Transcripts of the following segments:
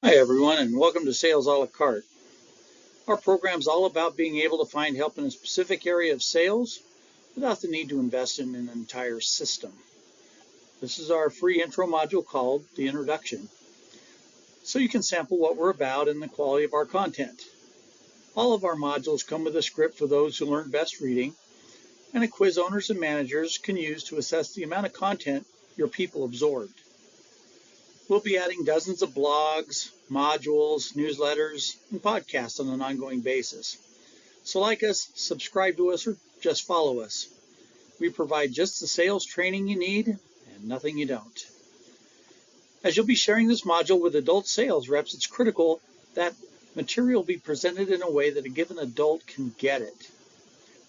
Hi everyone, and welcome to Sales a la carte. Our program is all about being able to find help in a specific area of sales without the need to invest in an entire system. This is our free intro module called the Introduction, so you can sample what we're about and the quality of our content. All of our modules come with a script for those who learn best reading, and a quiz owners and managers can use to assess the amount of content your people absorbed. We'll be adding dozens of blogs, modules, newsletters, and podcasts on an ongoing basis. So like us, subscribe to us, or just follow us. We provide just the sales training you need and nothing you don't. As you'll be sharing this module with adult sales reps, it's critical that material be presented in a way that a given adult can get it.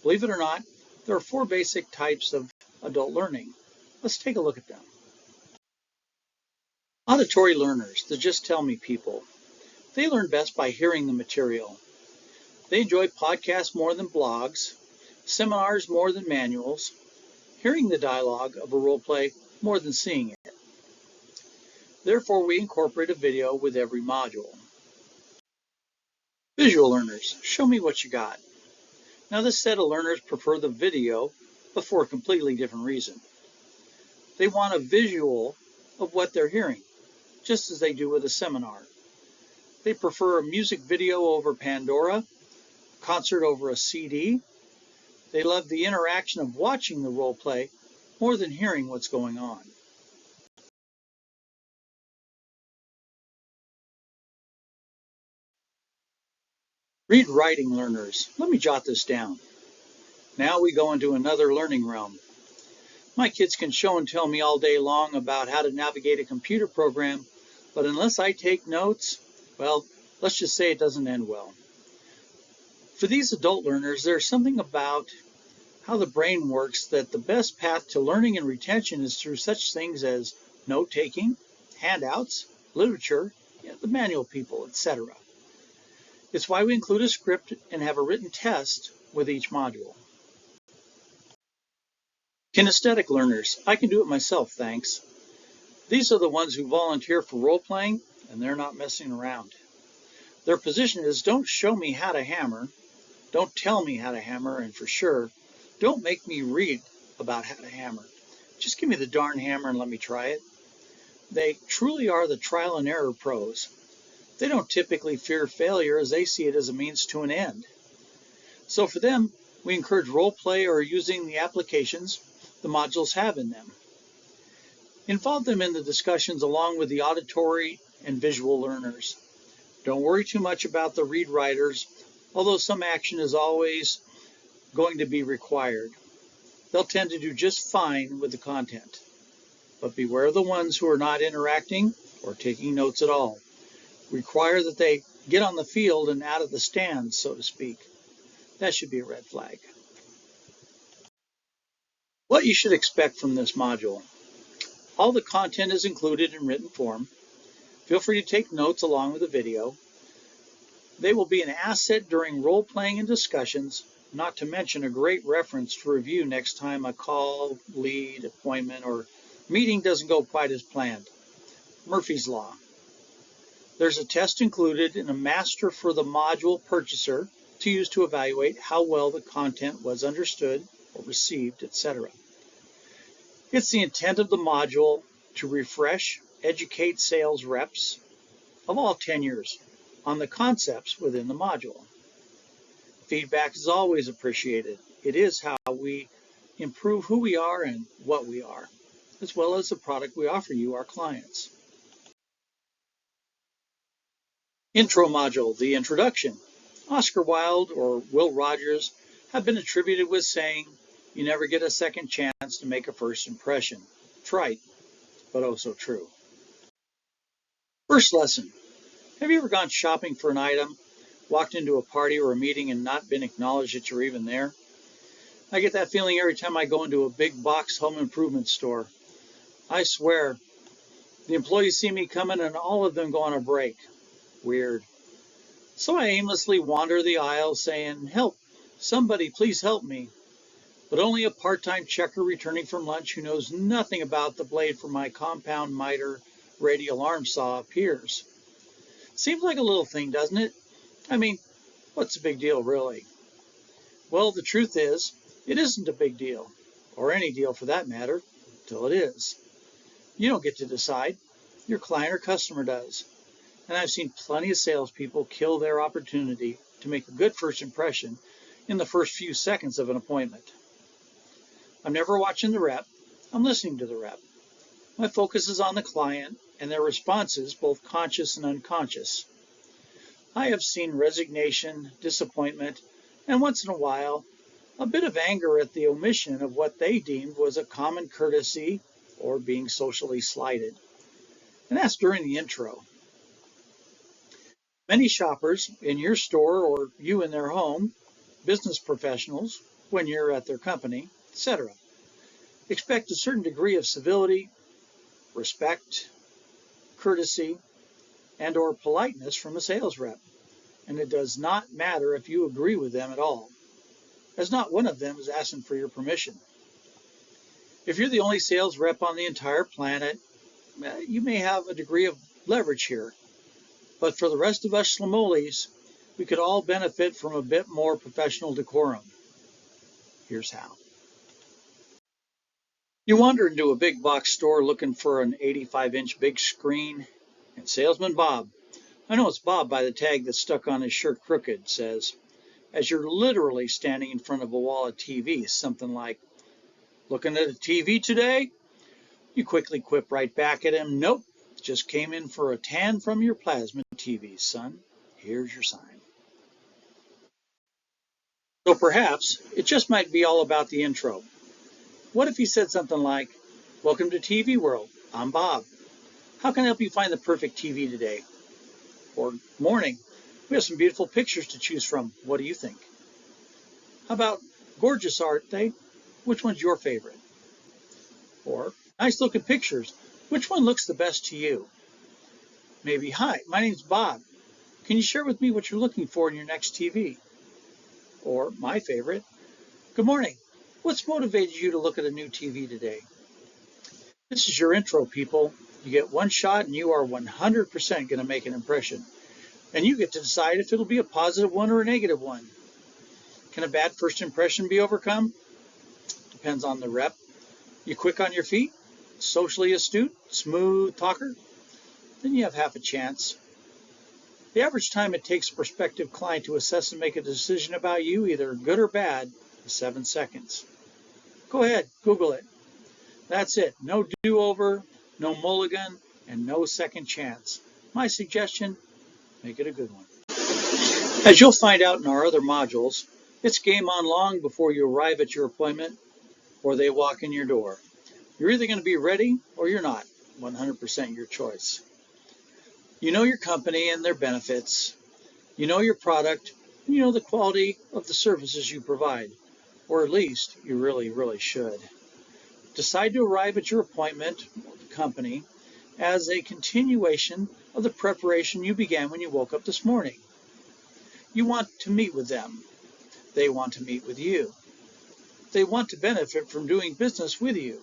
Believe it or not, there are 4 basic types of adult learning. Let's take a look at them. Auditory learners, the just tell me people. They learn best by hearing the material. They enjoy podcasts more than blogs, seminars more than manuals, hearing the dialogue of a role play more than seeing it. Therefore, we incorporate a video with every module. Visual learners, show me what you got. Now this set of learners prefer the video, but for a completely different reason. They want a visual of what they're hearing, just as they do with a seminar. They prefer a music video over Pandora, a concert over a CD. They love the interaction of watching the role play more than hearing what's going on. Read writing learners. Let me jot this down. Now we go into another learning realm. My kids can show and tell me all day long about how to navigate a computer program, but unless I take notes, well, let's just say it doesn't end well. For these adult learners, there's something about how the brain works that the best path to learning and retention is through such things as note-taking, handouts, literature, the manual people, etc. It's why we include a script and have a written test with each module. Kinesthetic learners, I can do it myself, thanks. These are the ones who volunteer for role-playing, and they're not messing around. Their position is, don't show me how to hammer, don't tell me how to hammer, and for sure, don't make me read about how to hammer. Just give me the darn hammer and let me try it. They truly are the trial and error pros. They don't typically fear failure as they see it as a means to an end. So for them, we encourage role play or using the applications the modules have in them. Involve them in the discussions along with the auditory and visual learners. Don't worry too much about the read writers, although some action is always going to be required. They'll tend to do just fine with the content. But beware of the ones who are not interacting or taking notes at all. Require that they get on the field and out of the stands, so to speak. That should be a red flag. What you should expect from this module. All the content is included in written form. Feel free to take notes along with the video. They will be an asset during role-playing and discussions, not to mention a great reference to review next time a call, lead, appointment, or meeting doesn't go quite as planned. Murphy's Law. There's a test included and a master for the module purchaser to use to evaluate how well the content was understood or received, etc. It's the intent of the module to refresh, educate sales reps of all tenures on the concepts within the module. Feedback is always appreciated. It is how we improve who we are and what we are, as well as the product we offer you, our clients. Intro module, the introduction. Oscar Wilde or Will Rogers have been attributed with saying, "You never get a second chance to make a first impression." Trite, but oh so true. First lesson. Have you ever gone shopping for an item, walked into a party or a meeting and not been acknowledged that you're even there? I get that feeling every time I go into a big box home improvement store. I swear, the employees see me coming and all of them go on a break. Weird. So I aimlessly wander the aisle saying, "Help, somebody please help me." But only a part-time checker returning from lunch who knows nothing about the blade for my compound miter radial arm saw appears. Seems like a little thing, doesn't it? I mean, what's the big deal, really? Well, the truth is, it isn't a big deal, or any deal for that matter, till it is. You don't get to decide. Your client or customer does. And I've seen plenty of salespeople kill their opportunity to make a good first impression in the first few seconds of an appointment. I'm never watching the rep. I'm listening to the rep. My focus is on the client and their responses, both conscious and unconscious. I have seen resignation, disappointment, and once in a while, a bit of anger at the omission of what they deemed was a common courtesy or being socially slighted. And that's during the intro. Many shoppers in your store or you in their home, business professionals when you're at their company, etc., expect a certain degree of civility, respect, courtesy, and or politeness from a sales rep. And it does not matter if you agree with them at all, as not one of them is asking for your permission. If you're the only sales rep on the entire planet, you may have a degree of leverage here. But for the rest of us schlemoles, we could all benefit from a bit more professional decorum. Here's how. You wander into a big box store looking for an 85-inch big screen, and salesman Bob, I know it's Bob by the tag that's stuck on his shirt crooked, says, as you're literally standing in front of a wall of TVs, something like, "Looking at a TV today?" You quickly quip right back at him, "Nope, just came in for a tan from your plasma TV, son. Here's your sign." So perhaps it just might be all about the intro. What if he said something like, "Welcome to TV World. I'm Bob. How can I help you find the perfect TV today?" Or, "Morning. We have some beautiful pictures to choose from. What do you think?" How about, "Gorgeous, aren't they? Which one's your favorite?" Or, "Nice looking pictures. Which one looks the best to you?" Maybe, "Hi, my name's Bob. Can you share with me what you're looking for in your next TV?" Or, my favorite, "Good morning. What's motivated you to look at a new TV today?" This is your intro, people. You get one shot and you are 100% going to make an impression. And you get to decide if it'll be a positive one or a negative one. Can a bad first impression be overcome? Depends on the rep. You quick on your feet, socially astute, smooth talker, then you have half a chance. The average time it takes a prospective client to assess and make a decision about you, either good or bad, is 7 seconds. Go ahead, Google it. That's it. No do-over, no mulligan, and no second chance. My suggestion, make it a good one. As you'll find out in our other modules, it's game on long before you arrive at your appointment or they walk in your door. You're either going to be ready or you're not. 100% your choice. You know your company and their benefits. You know your product. You know the quality of the services you provide. Or at least you really, really should. Decide to arrive at your appointment or the company as a continuation of the preparation you began when you woke up this morning. You want to meet with them. They want to meet with you. They want to benefit from doing business with you.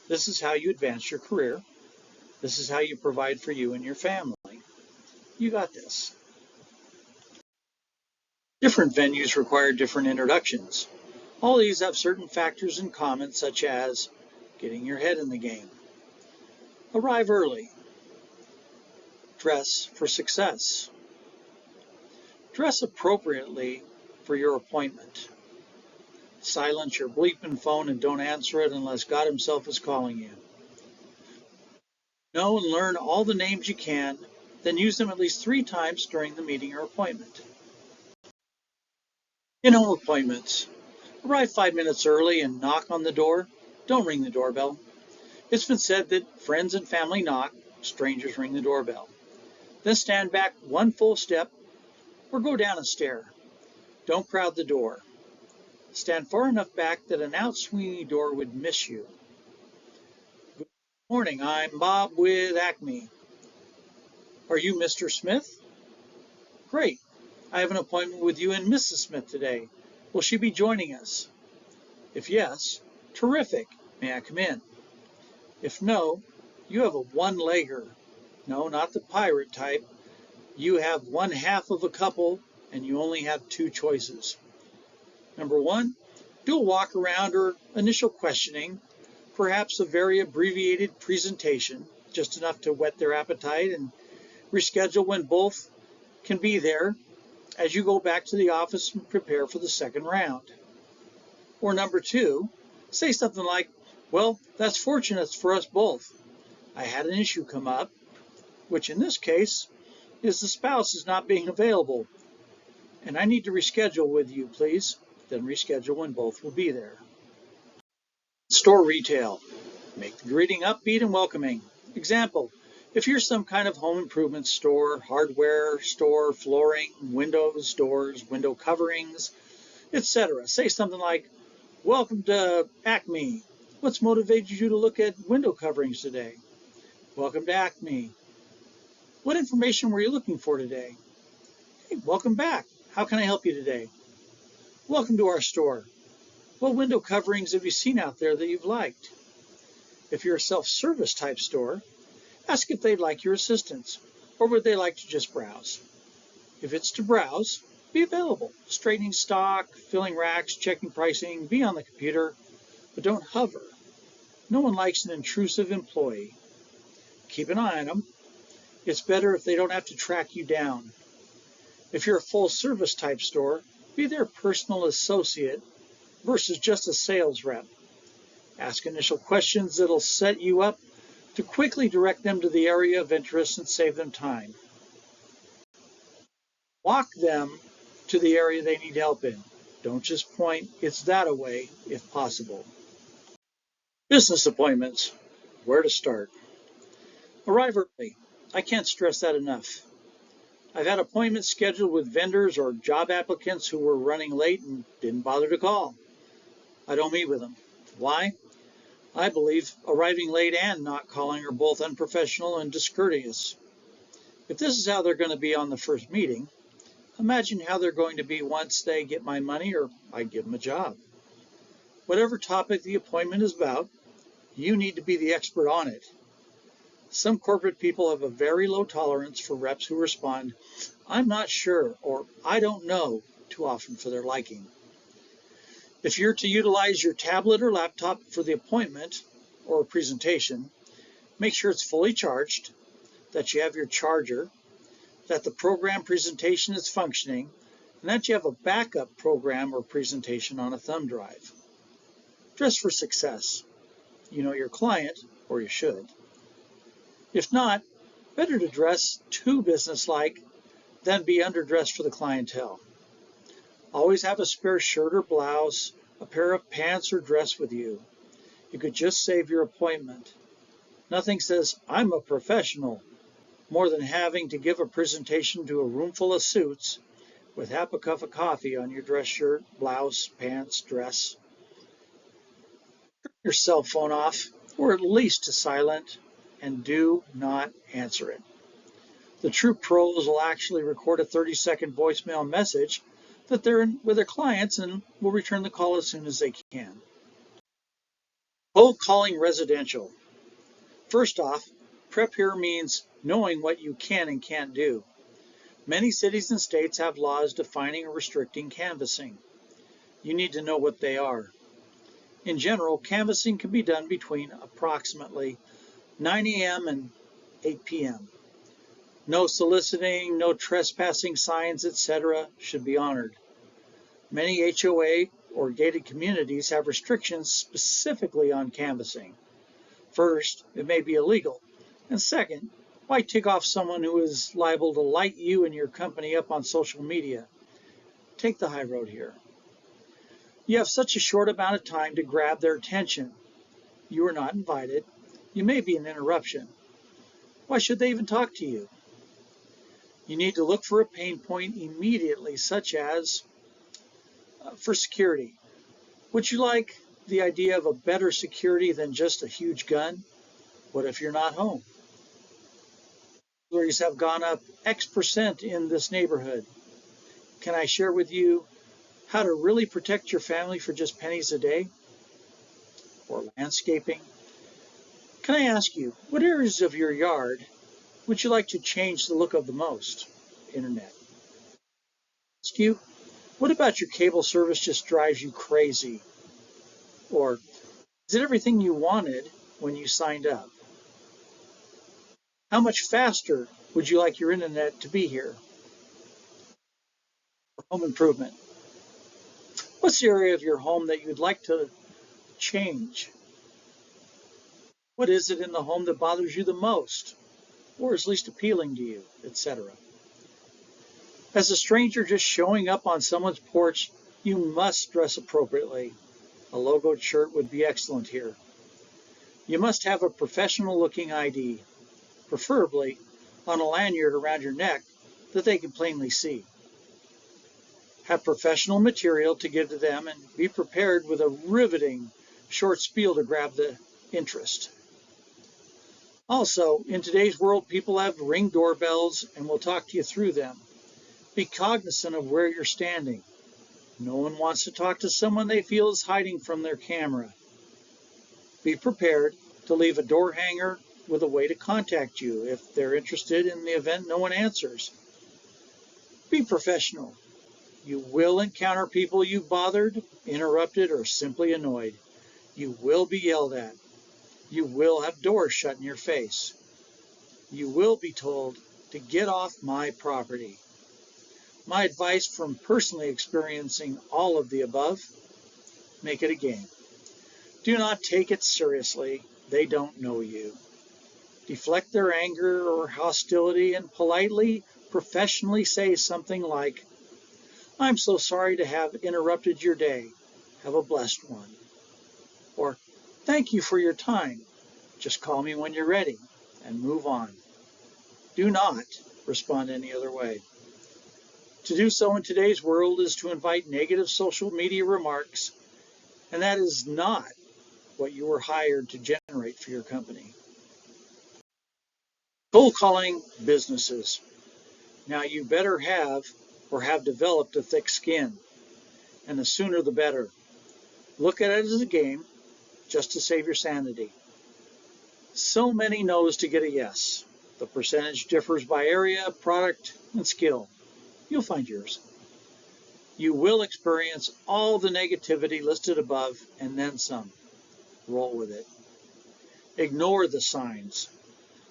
This is how you advance your career. This is how you provide for you and your family. You got this. Different venues require different introductions. All these have certain factors in common, such as getting your head in the game. Arrive early. Dress for success. Dress appropriately for your appointment. Silence your bleeping phone and don't answer it unless God himself is calling you. Know and learn all the names you can, then use them at least 3 times during the meeting or appointment. In-home appointments. Arrive 5 minutes early and knock on the door. Don't ring the doorbell. It's been said that friends and family knock, strangers ring the doorbell. Then stand back 1 full step or go down a stair. Don't crowd the door. Stand far enough back that an out-swinging door would miss you. Good morning, I'm Bob with Acme. Are you Mr. Smith? Great. I have an appointment with you and Mrs. Smith today. Will she be joining us? If yes, terrific. May I come in? If no, you have a one-legger. No, not the pirate type. You have one half of a couple and you only have two choices. Number one, do a walk around or initial questioning, perhaps a very abbreviated presentation, just enough to whet their appetite, and reschedule when both can be there as you go back to the office and prepare for the second round. Or number two, say something like, well, that's fortunate for us both. I had an issue come up, which in this case is the spouse is not being available, and I need to reschedule with you, please. Then reschedule when both will be there. Store retail. Make the greeting upbeat and welcoming. Example, if you're some kind of home improvement store, hardware store, flooring, windows, doors, window coverings, etc., say something like, welcome to Acme. What's motivated you to look at window coverings today? Welcome to Acme. What information were you looking for today? Hey, welcome back. How can I help you today? Welcome to our store. What window coverings have you seen out there that you've liked? If you're a self-service type store, ask if they'd like your assistance, or would they like to just browse. If it's to browse, be available, straightening stock, filling racks, checking pricing, be on the computer, but don't hover. No one likes an intrusive employee. Keep an eye on them. It's better if they don't have to track you down. If you're a full-service type store, be their personal associate versus just a sales rep. Ask initial questions that'll set you up to quickly direct them to the area of interest and save them time. Walk them to the area they need help in. Don't just point, it's that away, if possible. Business appointments. Where to start? Arrive early. I can't stress that enough. I've had appointments scheduled with vendors or job applicants who were running late and didn't bother to call. I don't meet with them. Why? I believe arriving late and not calling are both unprofessional and discourteous. If this is how they're going to be on the first meeting, imagine how they're going to be once they get my money or I give them a job. Whatever topic the appointment is about, you need to be the expert on it. Some corporate people have a very low tolerance for reps who respond, I'm not sure, or I don't know, too often for their liking. If you're to utilize your tablet or laptop for the appointment or presentation, make sure it's fully charged, that you have your charger, that the program presentation is functioning, and that you have a backup program or presentation on a thumb drive. Dress for success. You know your client, or you should. If not, better to dress too businesslike than be underdressed for the clientele. Always have a spare shirt or blouse, a pair of pants or dress with you. You could just save your appointment. Nothing says, I'm a professional, more than having to give a presentation to a room full of suits with half a cup of coffee on your dress shirt, blouse, pants, dress. Turn your cell phone off, or at least to silent, and do not answer it. The true pros will actually record a 30-second voicemail message that they're in with their clients and will return the call as soon as they can. Cold calling residential. First off, prep here means knowing what you can and can't do. Many cities and states have laws defining or restricting canvassing. You need to know what they are. In general, canvassing can be done between approximately 9 a.m. and 8 p.m. No soliciting, no trespassing signs, etc. should be honored. Many HOA or gated communities have restrictions specifically on canvassing. First, it may be illegal. And second, why tick off someone who is liable to light you and your company up on social media? Take the high road here. You have such a short amount of time to grab their attention. You are not invited. You may be an interruption. Why should they even talk to you? You need to look for a pain point immediately, such as for security. Would you like the idea of a better security than just a huge gun? What if you're not home? Burglaries have gone up X% in this neighborhood. Can I share with you how to really protect your family for just pennies a day? Or landscaping? Can I ask you, what areas of your yard would you like to change the look of the most? internet. Ask you, what about your cable service just drives you crazy? Or is it everything you wanted when you signed up? How much faster would you like your internet to be here? Home improvement. What's the area of your home that you'd like to change? What is it in the home that bothers you the most, or is least appealing to you, etc.? As a stranger just showing up on someone's porch, you must dress appropriately. A logoed shirt would be excellent here. You must have a professional-looking ID, preferably on a lanyard around your neck that they can plainly see. Have professional material to give to them and be prepared with a riveting short spiel to grab the interest. Also, in today's world, people have Ring doorbells and will talk to you through them. Be cognizant of where you're standing. No one wants to talk to someone they feel is hiding from their camera. Be prepared to leave a door hanger with a way to contact you if they're interested in the event no one answers. Be professional. You will encounter people you bothered, interrupted, or simply annoyed. You will be yelled at. You will have doors shut in your face. You will be told to get off my property. My advice from personally experiencing all of the above, make it a game. Do not take it seriously. They don't know you. Deflect their anger or hostility and politely, professionally say something like, I'm so sorry to have interrupted your day. Have a blessed one. Or, thank you for your time. Just call me when you're ready and move on. Do not respond any other way. To do so in today's world is to invite negative social media remarks, and that is not what you were hired to generate for your company. Cold calling businesses. Now you better have or have developed a thick skin, and the sooner the better. Look at it as a game, just to save your sanity. So many no's to get a yes. The percentage differs by area, product, and skill. You'll find yours. You will experience all the negativity listed above and then some. Roll with it. Ignore the signs.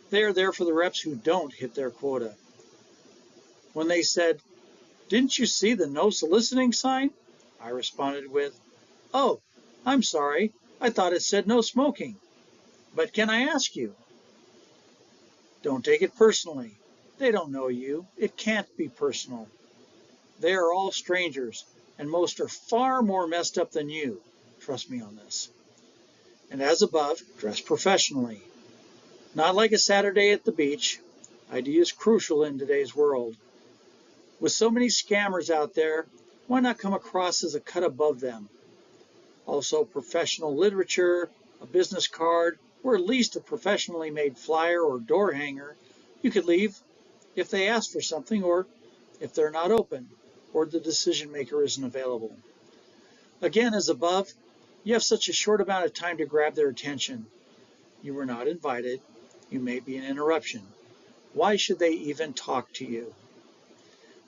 They are there for the reps who don't hit their quota. When they said, "Didn't you see the no soliciting sign?" I responded with, "Oh, I'm sorry. I thought it said no smoking. But can I ask you?" Don't take it personally. They don't know you. It can't be personal. They are all strangers, and most are far more messed up than you. Trust me on this. And as above, dress professionally. Not like a Saturday at the beach. ID is crucial in today's world. With so many scammers out there, why not come across as a cut above them? Also, professional literature, a business card, or at least a professionally made flyer or door hanger you could leave if they ask for something, or if they're not open, or the decision maker isn't available. Again, as above, you have such a short amount of time to grab their attention. You were not invited. You may be an interruption. Why should they even talk to you?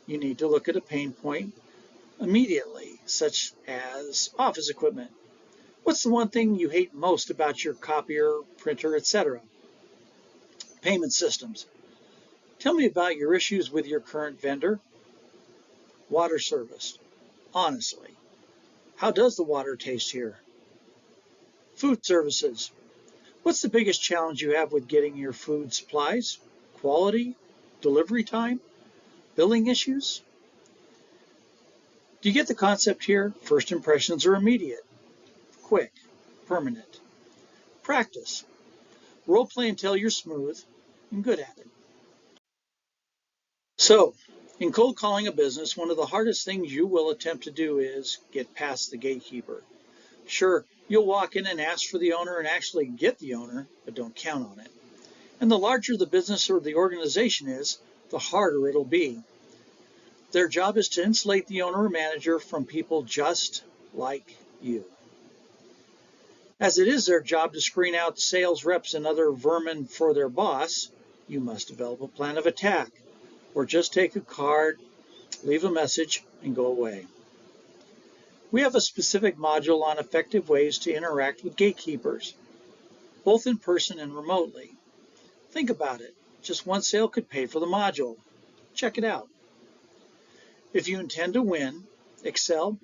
You need to look at a pain point immediately, such as office equipment. What's the one thing you hate most about your copier, printer, etc.? Payment systems. Tell me about your issues with your current vendor. Water service. Honestly, how does the water taste here? Food services. What's the biggest challenge you have with getting your food supplies? Quality? Delivery time? Billing issues? Do you get the concept here? First impressions are immediate, quick, permanent. Practice. Role play until you're smooth and good at it. So, in cold calling a business, one of the hardest things you will attempt to do is get past the gatekeeper. Sure, you'll walk in and ask for the owner and actually get the owner, but don't count on it. And the larger the business or the organization is, the harder it'll be. Their job is to insulate the owner or manager from people just like you. As it is their job to screen out sales reps and other vermin for their boss, you must develop a plan of attack. or just take a card, leave a message, and go away. We have a specific module on effective ways to interact with gatekeepers, both in person and remotely. Think about it. Just one sale could pay for the module. Check it out. If you intend to win, excel,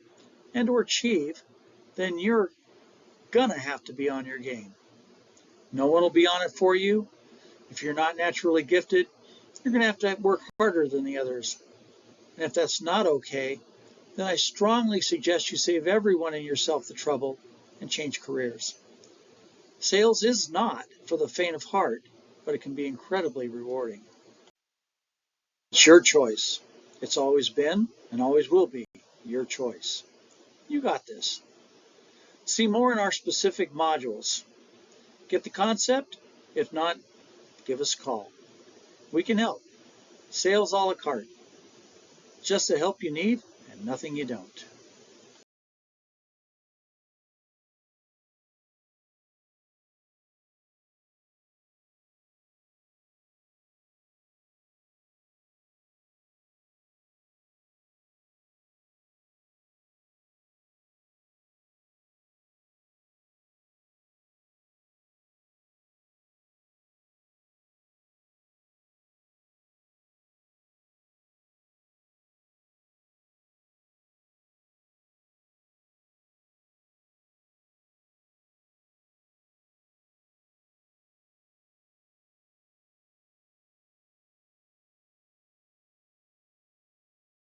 and or achieve, then you're gonna have to be on your game. No one will be on it for you. If you're not naturally gifted, you're gonna have to work harder than the others. And if that's not okay, then I strongly suggest you save everyone and yourself the trouble and change careers. Sales is not for the faint of heart, but it can be incredibly rewarding. It's your choice. It's always been and always will be your choice. You got this. See more in our specific modules. Get the concept? If not, give us a call. We can help. Sales a la carte. Just the help you need and nothing you don't.